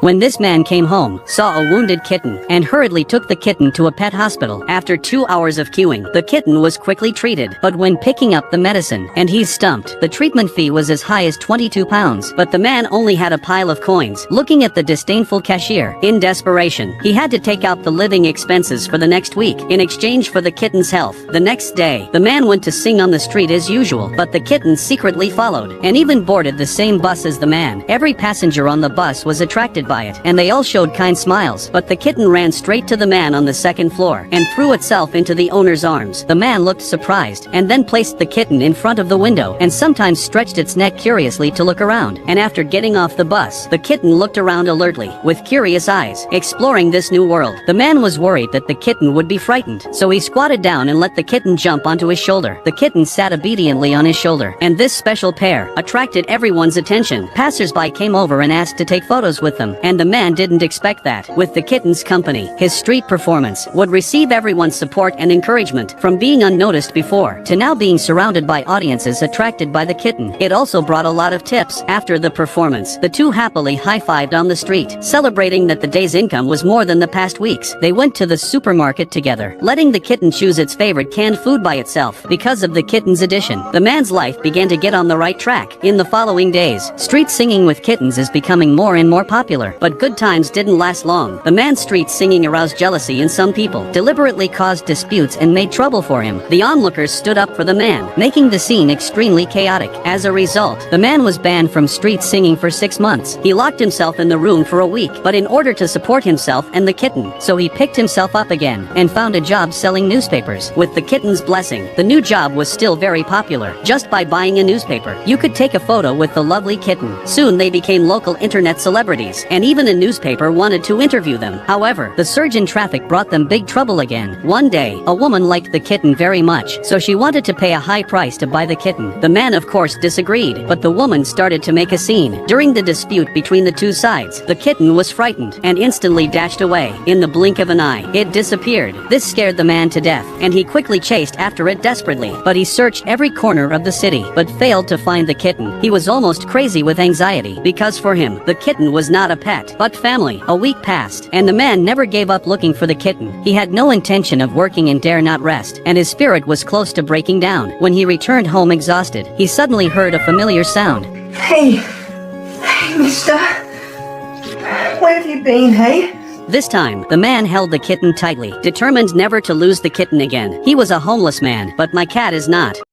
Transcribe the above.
when this man came home, saw a wounded kitten, and hurriedly took the kitten to a pet hospital. After 2 hours of queuing, the kitten was quickly treated, but when picking up the medicine, and he's stumped, the treatment fee was as high as 22 pounds, but the man only had a pile of coins. Looking at the disdainful cashier, in desperation, he had to take out the living expenses for the next week, in exchange for the kitten's health. The next day, the man went to sing on the street as usual, but the kitten secretly followed, and even boarded the same bus as the man. Every passenger on the bus was attracted by it, and they all showed kind smiles, but the kitten ran straight to the man on the second floor, and threw itself into the owner's arms. The man looked surprised, and then placed the kitten in front of the window, and sometimes stretched its neck curiously to look around, and after getting off the bus, the kitten looked around alertly, with curious eyes, exploring this new world. The man was worried that the kitten would be frightened, so he squatted down and let the kitten jump onto his shoulder. The kitten sat obediently on his shoulder, and this special pair attracted everyone's attention. Passers-by came over and asked to take photos with them, and the man didn't expect that. With the kitten's company, his street performance would receive everyone's support and encouragement, from being unnoticed before to now being surrounded by audiences attracted by the kitten. It also brought a lot of tips. After the performance, the two happily high-fived on the street, celebrating that the day's income was more than the past week's. They went to the supermarket together, letting the kitten choose its favorite canned food by itself. Because of the kitten's addition, the man's life began to get on the right track. In the following days, street singing with kittens is becoming more and more popular, but good times didn't last long. The man's street singing aroused jealousy in some people, deliberately caused disputes and made trouble for him. The onlookers stood up for the man, making the scene extremely chaotic. As a result, the man was banned from street singing for 6 months. He locked himself in the room for a week, but in order to support himself and the kitten, so he picked himself up again, and found a job selling newspapers. With the kitten's blessing, the new job was still very popular. Just by buying a newspaper, you could take a photo with the lovely kitten. Soon they became local internet celebrities, and even a newspaper wanted to interview them. However, the surge in traffic brought them big trouble again. One day, a woman liked the kitten very much, so she wanted to pay a high price to buy the kitten. The man of course disagreed, but the woman started to make a scene. During the dispute between the two sides, the kitten was frightened and instantly dashed away. In the blink of an eye, it disappeared. This scared the man to death, and he quickly chased after it desperately. But he searched every corner of the city, but failed to find the kitten. He was almost crazy with anxiety, because for him, the kitten was not a pet, but family. A week passed, and the man never gave up looking for the kitten. He had no intention of working and dare not rest, and his spirit was close to breaking down. When he returned home exhausted, he suddenly heard a familiar sound. Hey, mister. Where have you been, hey? This time, the man held the kitten tightly, determined never to lose the kitten again. He was a homeless man, but my cat is not.